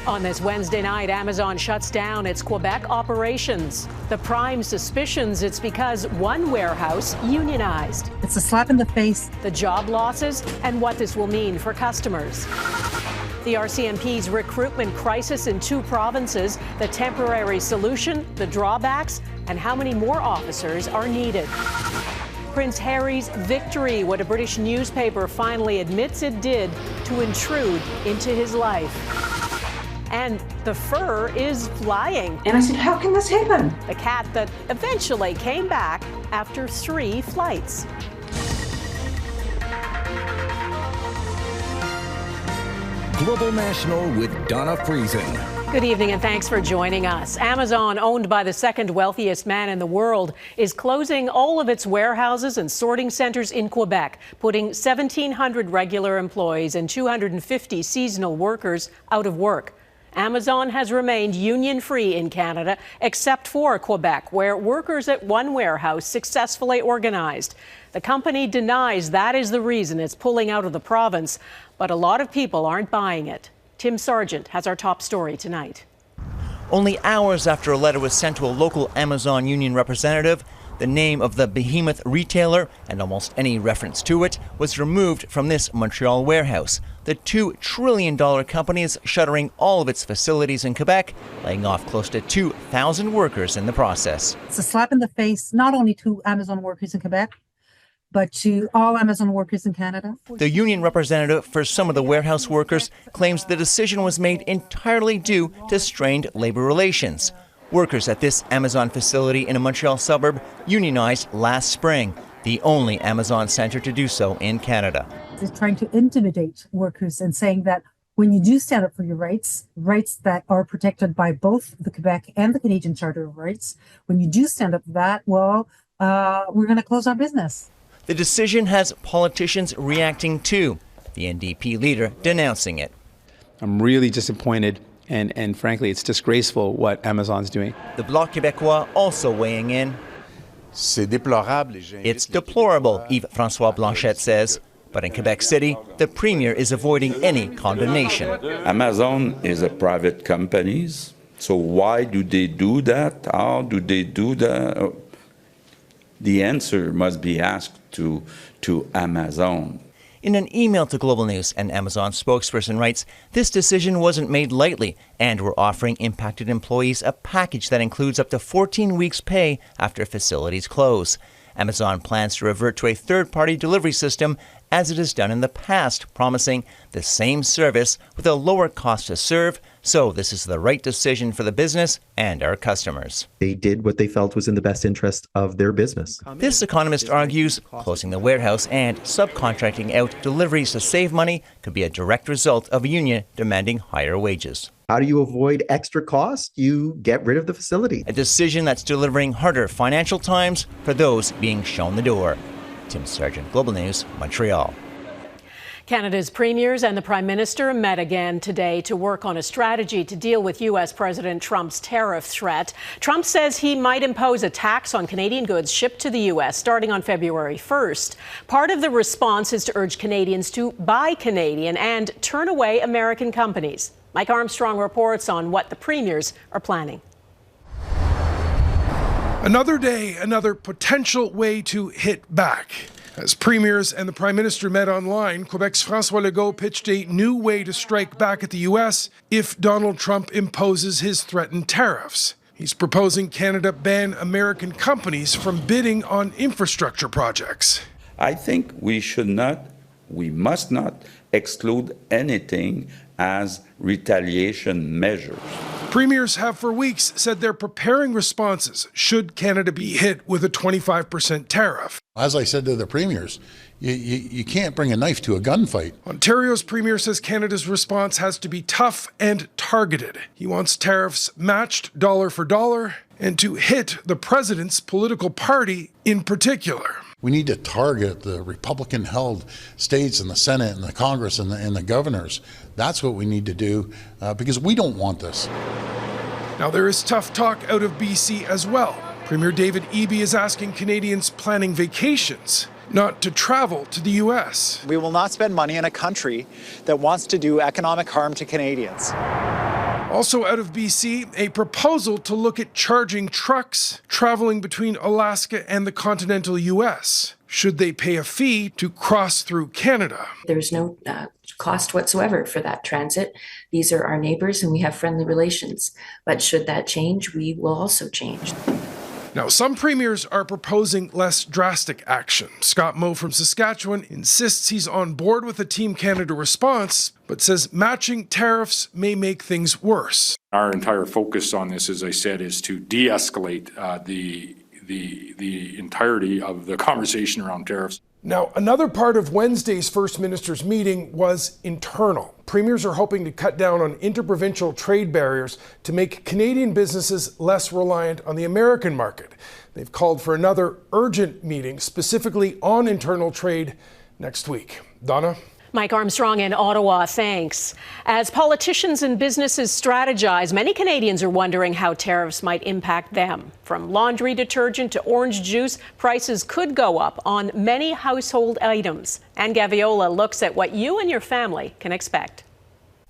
On this Wednesday night, Amazon shuts down its Quebec operations. The prime suspicions it's because one warehouse unionized. It's a slap in the face. The job losses and what this will mean for customers. The RCMP's recruitment crisis in 2 provinces, the temporary solution, the drawbacks, and how many more officers are needed. Prince Harry's victory, what a British newspaper finally admits it did to intrude into his life. And the fur is flying. And I said, how can this happen? The cat that eventually came back after 3 flights. Global National with Donna Friesen. Good evening and thanks for joining us. Amazon, owned by the second wealthiest man in the world, is closing all of its warehouses and sorting centers in Quebec, putting 1,700 regular employees and 250 seasonal workers out of work. Amazon has remained union-free in Canada, except for Quebec, where workers at one warehouse successfully organized. The company denies that is the reason it's pulling out of the province, but a lot of people aren't buying it. Tim Sargent has our top story tonight. Only hours after a letter was sent to a local Amazon union representative, the name of the behemoth retailer and almost any reference to it was removed from this Montreal warehouse. The $2 trillion company is shuttering all of its facilities in Quebec, laying off close to 2,000 workers in the process. It's a slap in the face, not only to Amazon workers in Quebec, but to all Amazon workers in Canada. The union representative for some of the warehouse workers claims the decision was made entirely due to strained labor relations. Workers at this Amazon facility in a Montreal suburb unionized last spring, the only Amazon center to do so in Canada. They're trying to intimidate workers and saying that when you do stand up for your rights, rights that are protected by both the Quebec and the Canadian Charter of Rights, when you do stand up for that, well, we're going to close our business. The decision has politicians reacting too, the NDP leader denouncing it. I'm really disappointed. And frankly, it's disgraceful what Amazon's doing. The Bloc Québécois also weighing in. It's deplorable, Yves-François Blanchet says. But in Quebec City, the Premier is avoiding any condemnation. Amazon is a private company, so why do they do that? How do they do that? The answer must be asked to Amazon. In an email to Global News, an Amazon spokesperson writes, this decision wasn't made lightly, and we're offering impacted employees a package that includes up to 14 weeks' pay after facilities close. Amazon plans to revert to a third-party delivery system as it has done in the past, promising the same service with a lower cost to serve. So this is the right decision for the business and our customers. They did what they felt was in the best interest of their business. This economist argues closing the warehouse and subcontracting out deliveries to save money could be a direct result of a union demanding higher wages. How do you avoid extra cost? You get rid of the facility. A decision that's delivering harder financial times for those being shown the door. Tim Sargent, Global News, Montreal. Canada's premiers and the Prime Minister met again today to work on a strategy to deal with U.S. President Trump's tariff threat. Trump says he might impose a tax on Canadian goods shipped to the U.S. starting on February 1st. Part of the response is to urge Canadians to buy Canadian and turn away American companies. Mike Armstrong reports on what the premiers are planning. Another day, another potential way to hit back. As premiers and the Prime Minister met online, Quebec's François Legault pitched a new way to strike back at the U.S. if Donald Trump imposes his threatened tariffs. He's proposing Canada ban American companies from bidding on infrastructure projects. I think we must not exclude anything as retaliation measures. Premiers have for weeks said they're preparing responses should Canada be hit with a 25% tariff. As I said to the premiers, you can't bring a knife to a gunfight. Ontario's premier says Canada's response has to be tough and targeted. He wants tariffs matched dollar for dollar and to hit the president's political party in particular. We need to target the Republican-held states and the Senate and the Congress and the governors. That's what we need to do because we don't want this. Now, there is tough talk out of BC as well. Premier David Eby is asking Canadians planning vacations not to travel to the U.S. We will not spend money in a country that wants to do economic harm to Canadians. Also out of BC, a proposal to look at charging trucks traveling between Alaska and the continental U.S. Should they pay a fee to cross through Canada? There's no cost whatsoever for that transit. These are our neighbors and we have friendly relations. But should that change, we will also change. Now, some premiers are proposing less drastic action. Scott Moe from Saskatchewan insists he's on board with the Team Canada response, but says matching tariffs may make things worse. Our entire focus on this, as I said, is to de-escalate the entirety of the conversation around tariffs. Now, another part of Wednesday's First Minister's meeting was internal. Premiers are hoping to cut down on interprovincial trade barriers to make Canadian businesses less reliant on the American market. They've called for another urgent meeting specifically on internal trade next week. Donna? Mike Armstrong in Ottawa, thanks. As politicians and businesses strategize, many Canadians are wondering how tariffs might impact them. From laundry detergent to orange juice, prices could go up on many household items. Anne Gaviola looks at what you and your family can expect.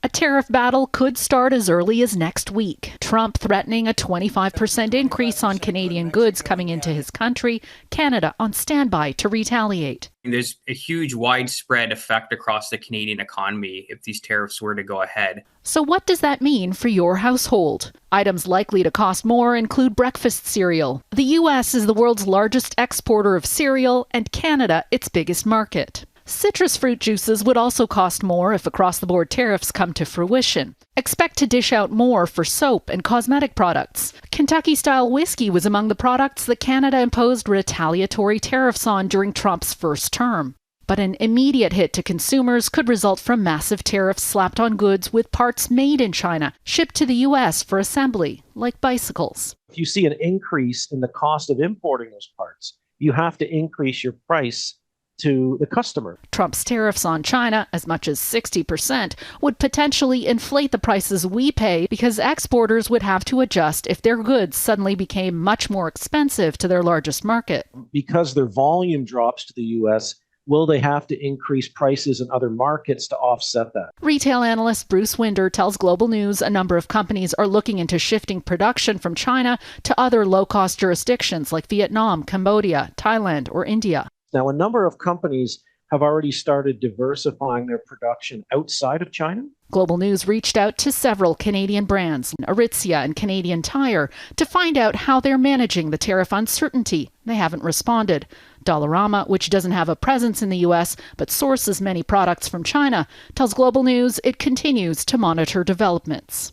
A tariff battle could start as early as next week. Trump threatening a 25% increase on Canadian goods coming into his country, Canada on standby to retaliate. There's a huge widespread effect across the Canadian economy if these tariffs were to go ahead. So what does that mean for your household? Items likely to cost more include breakfast cereal. The U.S. is the world's largest exporter of cereal and Canada its biggest market. Citrus fruit juices would also cost more if across-the-board tariffs come to fruition. Expect to dish out more for soap and cosmetic products. Kentucky-style whiskey was among the products that Canada imposed retaliatory tariffs on during Trump's first term. But an immediate hit to consumers could result from massive tariffs slapped on goods with parts made in China, shipped to the U.S. for assembly, like bicycles. If you see an increase in the cost of importing those parts, you have to increase your price to the customer. Trump's tariffs on China, as much as 60%, would potentially inflate the prices we pay because exporters would have to adjust if their goods suddenly became much more expensive to their largest market. Because their volume drops to the U.S., will they have to increase prices in other markets to offset that? Retail analyst Bruce Winder tells Global News a number of companies are looking into shifting production from China to other low-cost jurisdictions like Vietnam, Cambodia, Thailand, or India. Now, a number of companies have already started diversifying their production outside of China. Global News reached out to several Canadian brands, Aritzia and Canadian Tire, to find out how they're managing the tariff uncertainty. They haven't responded. Dollarama, which doesn't have a presence in the U.S. but sources many products from China, tells Global News it continues to monitor developments.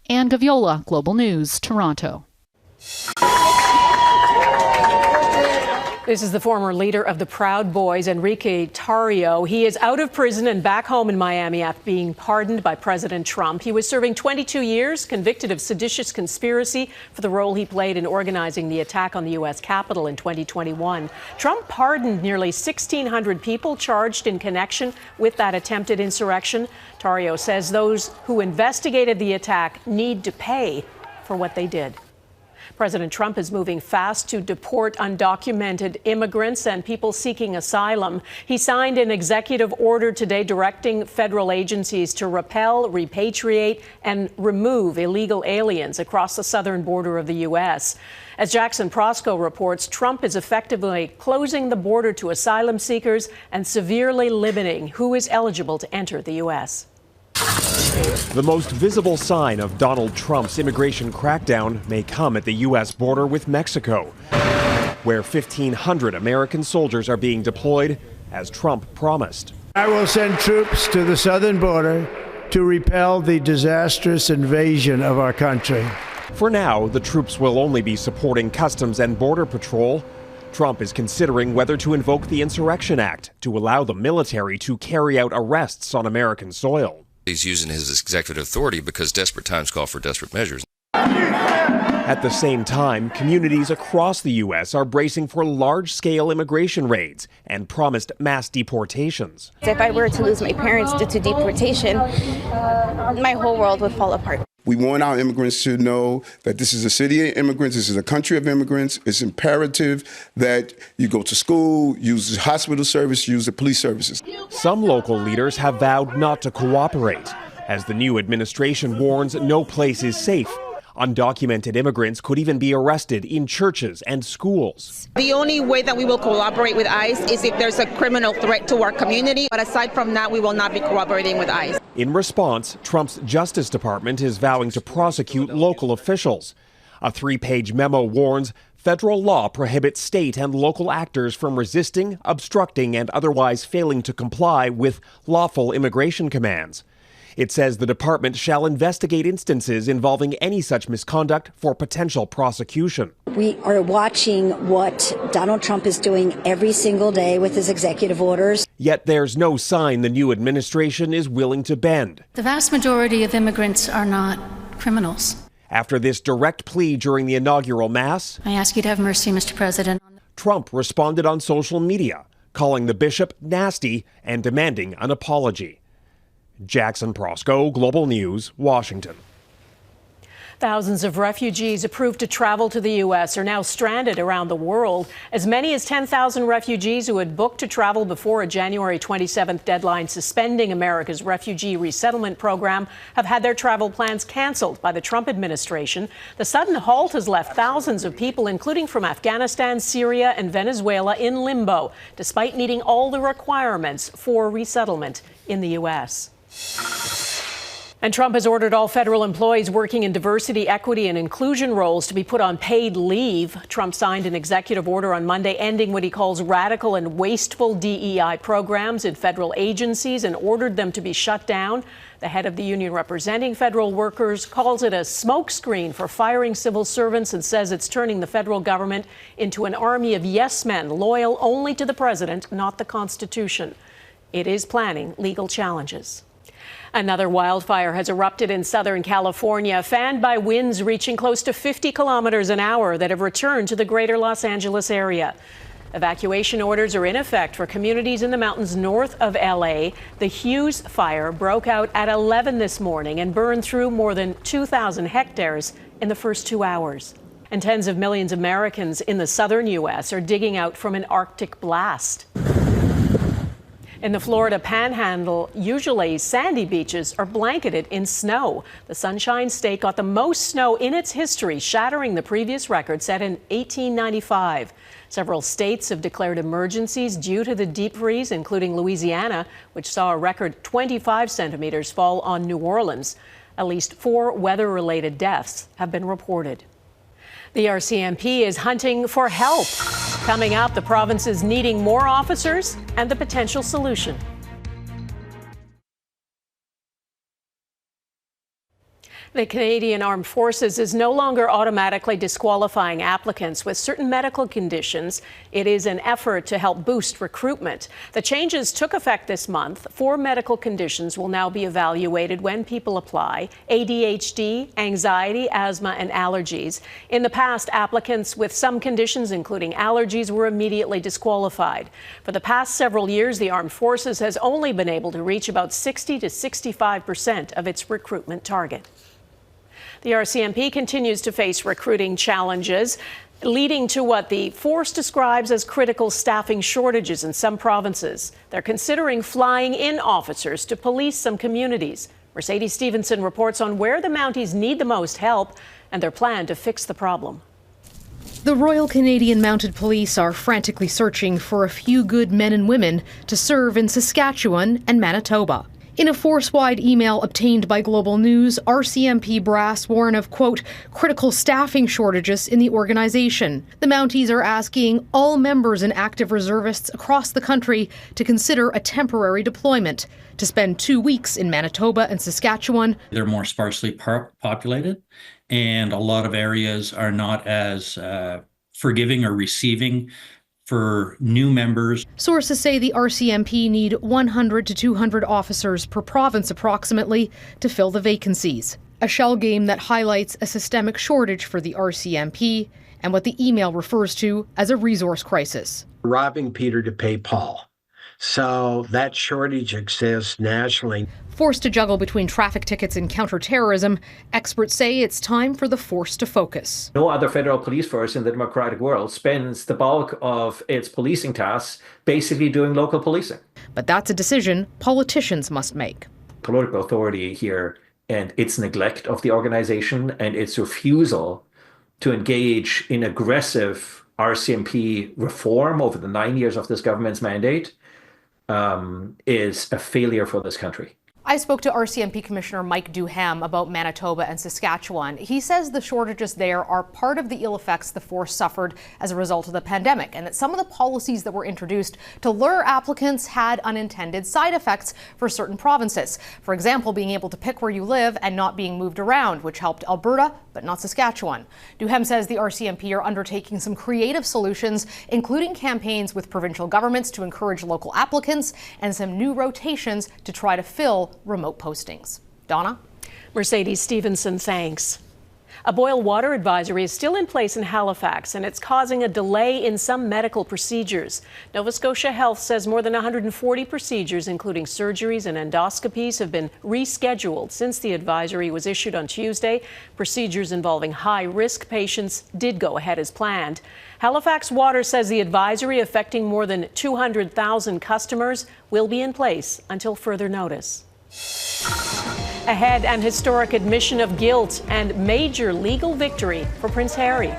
Anne Gaviola, Global News, Toronto. This is the former leader of the Proud Boys, Enrique Tario. He is out of prison and back home in Miami after being pardoned by President Trump. He was serving 22 years, convicted of seditious conspiracy for the role he played in organizing the attack on the U.S. Capitol in 2021. Trump pardoned nearly 1,600 people charged in connection with that attempted insurrection. Tario says those who investigated the attack need to pay for what they did. President Trump is moving fast to deport undocumented immigrants and people seeking asylum. He signed an executive order today directing federal agencies to repel, repatriate, and remove illegal aliens across the southern border of the U.S. As Jackson Prosco reports, Trump is effectively closing the border to asylum seekers and severely limiting who is eligible to enter the U.S. The most visible sign of Donald Trump's immigration crackdown may come at the U.S. border with Mexico, where 1,500 American soldiers are being deployed, as Trump promised. I will send troops to the southern border to repel the disastrous invasion of our country. For now, the troops will only be supporting Customs and Border Patrol. Trump is considering whether to invoke the Insurrection Act to allow the military to carry out arrests on American soil. He's using his executive authority because desperate times call for desperate measures. At the same time, communities across the U.S. are bracing for large-scale immigration raids and promised mass deportations. If I were to lose my parents due to deportation, my whole world would fall apart. We want our immigrants to know that this is a city of immigrants, this is a country of immigrants. It's imperative that you go to school, use the hospital service, use the police services. Some local leaders have vowed not to cooperate. as the new administration warns no place is safe. Undocumented immigrants could even be arrested in churches and schools. The only way that we will cooperate with ICE is if there's a criminal threat to our community. But aside from that, we will not be cooperating with ICE. In response, Trump's Justice Department is vowing to prosecute local officials. A 3-page memo warns federal law prohibits state and local actors from resisting, obstructing, and otherwise failing to comply with lawful immigration commands. It says the department shall investigate instances involving any such misconduct for potential prosecution. We are watching what Donald Trump is doing every single day with his executive orders. Yet there's no sign the new administration is willing to bend. The vast majority of immigrants are not criminals. After this direct plea during the inaugural Mass, I ask you to have mercy, Mr. President. Trump responded on social media, calling the bishop nasty and demanding an apology. Jackson Prosco, Global News, Washington. Thousands of refugees approved to travel to the U.S. are now stranded around the world. As many as 10,000 refugees who had booked to travel before a January 27th deadline suspending America's refugee resettlement program have had their travel plans canceled by the Trump administration. The sudden halt has left thousands of people, including from Afghanistan, Syria, and Venezuela, in limbo, despite meeting all the requirements for resettlement in the U.S. And Trump has ordered all federal employees working in diversity, equity, and inclusion roles to be put on paid leave. Trump signed an executive order on Monday ending what he calls radical and wasteful DEI programs in federal agencies and ordered them to be shut down. The head of the union representing federal workers calls it a smokescreen for firing civil servants and says it's turning the federal government into an army of yes men loyal only to the president, not the Constitution. It is planning legal challenges. Another wildfire has erupted in Southern California, fanned by winds reaching close to 50 kilometers an hour that have returned to the greater Los Angeles area. Evacuation orders are in effect for communities in the mountains north of LA. The Hughes fire broke out at 11 this morning and burned through more than 2,000 hectares in the first 2 hours. And tens of millions of Americans in the southern U.S. are digging out from an Arctic blast. In the Florida Panhandle, usually sandy beaches are blanketed in snow. The Sunshine State got the most snow in its history, shattering the previous record set in 1895. Several states have declared emergencies due to the deep freeze, including Louisiana, which saw a record 25 centimeters fall on New Orleans. At least 4 weather-related deaths have been reported. The RCMP is hunting for help. Coming up, the province is needing more officers and the potential solution. The Canadian Armed Forces is no longer automatically disqualifying applicants with certain medical conditions. It is an effort to help boost recruitment. The changes took effect this month. 4 medical conditions will now be evaluated when people apply: ADHD, anxiety, asthma, and allergies. In the past, applicants with some conditions, including allergies, were immediately disqualified. For the past several years, the Armed Forces has only been able to reach about 60 to 65% of its recruitment target. The RCMP continues to face recruiting challenges, leading to what the force describes as critical staffing shortages in some provinces. They're considering flying in officers to police some communities. Mercedes Stephenson reports on where the Mounties need the most help and their plan to fix the problem. The Royal Canadian Mounted Police are frantically searching for a few good men and women to serve in Saskatchewan and Manitoba. In a force-wide email obtained by Global News, RCMP brass warn of, quote, critical staffing shortages in the organization. The Mounties are asking all members and active reservists across the country to consider a temporary deployment, to spend 2 weeks in Manitoba and Saskatchewan. They're more sparsely populated, and a lot of areas are not as forgiving or receiving for new members. Sources say the RCMP need 100 to 200 officers per province approximately to fill the vacancies. A shell game that highlights a systemic shortage for the RCMP and what the email refers to as a resource crisis. Robbing Peter to pay Paul. So that shortage exists nationally. Forced to juggle between traffic tickets and counterterrorism, experts say it's time for the force to focus. No other federal police force in the democratic world spends the bulk of its policing tasks basically doing local policing. But that's a decision politicians must make. political authority here and its neglect of the organization and its refusal to engage in aggressive RCMP reform over the 9 years of this government's mandate is a failure for this country. I spoke to RCMP Commissioner Mike Duham about Manitoba and Saskatchewan. He says the shortages there are part of the ill effects the force suffered as a result of the pandemic, and that some of the policies that were introduced to lure applicants had unintended side effects for certain provinces. For example, being able to pick where you live and not being moved around, which helped Alberta, but not Saskatchewan. Duham says the RCMP are undertaking some creative solutions, including campaigns with provincial governments to encourage local applicants and some new rotations to try to fill remote postings. Donna? Mercedes Stephenson, thanks. A boil water advisory is still in place in Halifax, and it's causing a delay in some medical procedures. Nova Scotia Health says more than 140 procedures, including surgeries and endoscopies, have been rescheduled since the advisory was issued on Tuesday. Procedures involving high-risk patients did go ahead as planned. Halifax Water says the advisory, affecting more than 200,000 customers, will be in place until further notice. Ahead, an historic admission of guilt and major legal victory for Prince Harry.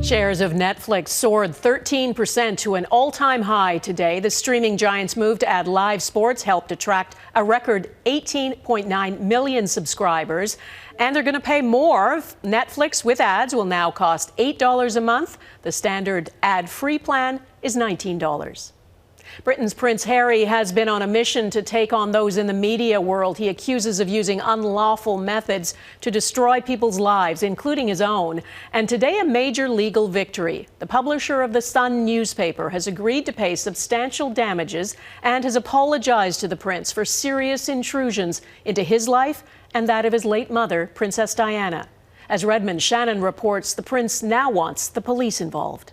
Shares of Netflix soared 13% to an all-time high today. The streaming giant's move to add live sports helped attract a record 18.9 million subscribers. And they're going to pay more. Netflix with ads will now cost $8 a month. The standard ad-free plan is $19. Britain's Prince Harry has been on a mission to take on those in the media world he accuses of using unlawful methods to destroy people's lives, including his own. And today, a major legal victory. The publisher of the Sun newspaper has agreed to pay substantial damages and has apologized to the prince for serious intrusions into his life and that of his late mother, Princess Diana. As Redmond Shannon reports, the prince now wants the police involved.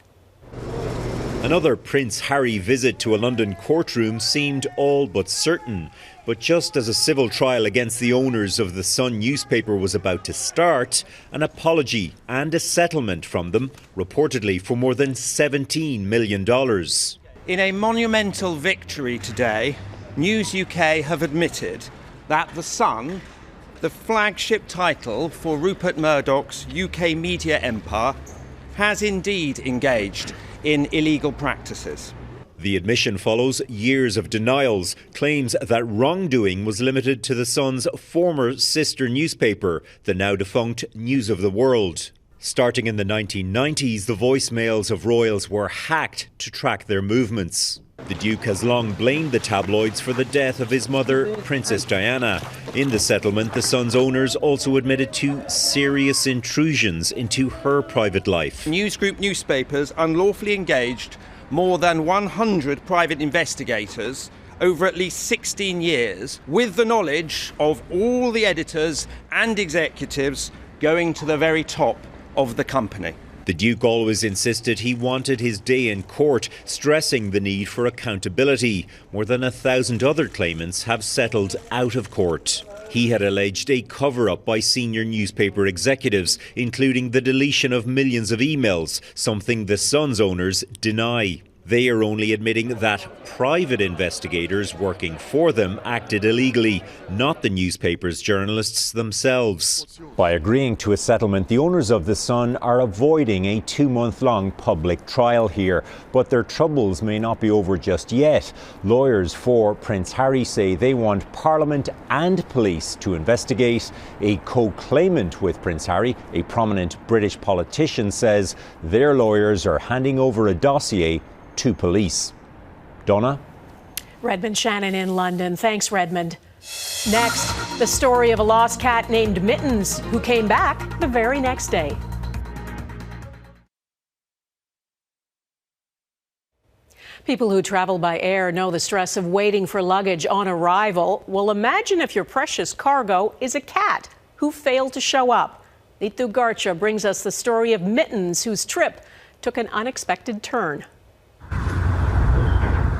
Another Prince Harry visit to a London courtroom seemed all but certain. But just as a civil trial against the owners of the Sun newspaper was about to start, an apology and a settlement from them, reportedly for more than $17 million. In a monumental victory today, News UK have admitted that The Sun, the flagship title for Rupert Murdoch's UK media empire, has indeed engaged in illegal practices. The admission follows years of denials, claims that wrongdoing was limited to the Sun's former sister newspaper, the now defunct News of the World. Starting in the 1990s, the voicemails of royals were hacked to track their movements. The Duke has long blamed the tabloids for the death of his mother, Princess Diana. In the settlement, the Sun's owners also admitted to serious intrusions into her private life. News Group newspapers unlawfully engaged more than 100 private investigators over at least 16 years, with the knowledge of all the editors and executives going to the very top of the company. The Duke always insisted he wanted his day in court, stressing the need for accountability. More than 1,000 other claimants have settled out of court. He had alleged a cover-up by senior newspaper executives, including the deletion of millions of emails, something the Sun's owners deny. They are only admitting that private investigators working for them acted illegally, not the newspaper's journalists themselves. By agreeing to a settlement, the owners of The Sun are avoiding a 2-month-long public trial here. But their troubles may not be over just yet. Lawyers for Prince Harry say they want Parliament and police to investigate. A co-claimant with Prince Harry, a prominent British politician, says their lawyers are handing over a dossier to police. Donna? Redmond Shannon in London. Thanks, Redmond. Next, the story of a lost cat named Mittens, who came back the very next day. People who travel by air know the stress of waiting for luggage on arrival. Well, imagine if your precious cargo is a cat who failed to show up. Neetu Garcha brings us the story of Mittens, whose trip took an unexpected turn.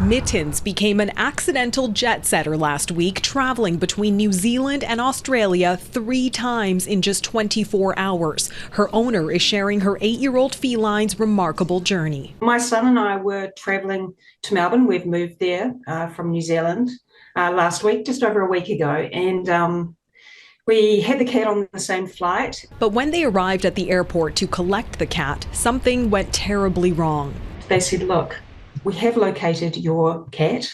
Mittens became an accidental jet setter last week, traveling between New Zealand and Australia 3 times in just 24 hours. Her owner is sharing her 8-year-old feline's remarkable journey. My son and I were travelling to Melbourne. We've moved there from New Zealand last week, just over a week ago, and we had the cat on the same flight. But when they arrived at the airport to collect the cat, something went terribly wrong. They said, look, we have located your cat,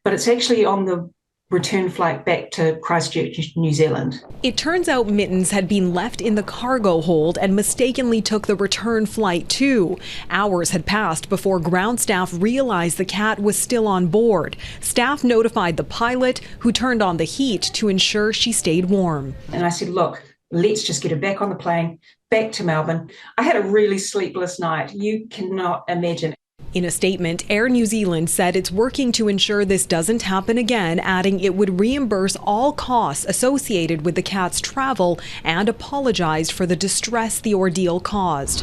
but it's actually on the return flight back to Christchurch, New Zealand. It turns out Mittens had been left in the cargo hold and mistakenly took the return flight too. Hours had passed before ground staff realized the cat was still on board. Staff notified the pilot, who turned on the heat to ensure she stayed warm. And I said, look, let's just get her back on the plane, back to Melbourne. I had a really sleepless night. You cannot imagine. In a statement, Air New Zealand said it's working to ensure this doesn't happen again, adding it would reimburse all costs associated with the cat's travel and apologized for the distress the ordeal caused.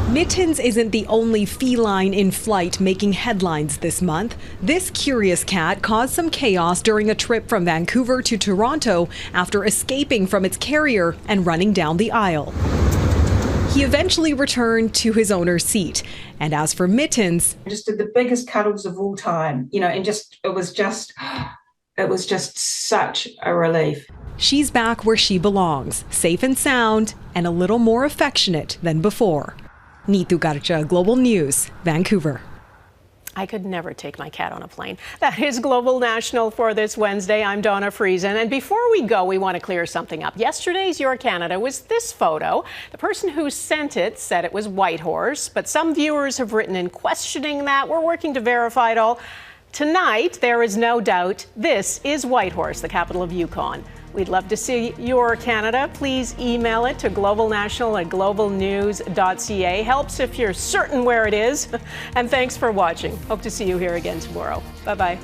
Mittens isn't the only feline in flight making headlines this month. This curious cat caused some chaos during a trip from Vancouver to Toronto after escaping from its carrier and running down the aisle. He eventually returned to his owner's seat. And as for Mittens, I just did the biggest cuddles of all time, and it was just such a relief. She's back where she belongs, safe and sound, and a little more affectionate than before. Neetu Garcha, Global News, Vancouver. I could never take my cat on a plane. That is Global National for this Wednesday. I'm Donna Friesen. And before we go, we want to clear something up. Yesterday's Your Canada was this photo. The person who sent it said it was Whitehorse, but some viewers have written in questioning that. We're working to verify it all. Tonight, there is no doubt this is Whitehorse, the capital of Yukon. We'd love to see your Canada. Please email it to globalnational@globalnews.ca. Helps if you're certain where it is. And thanks for watching. Hope to see you here again tomorrow. Bye-bye.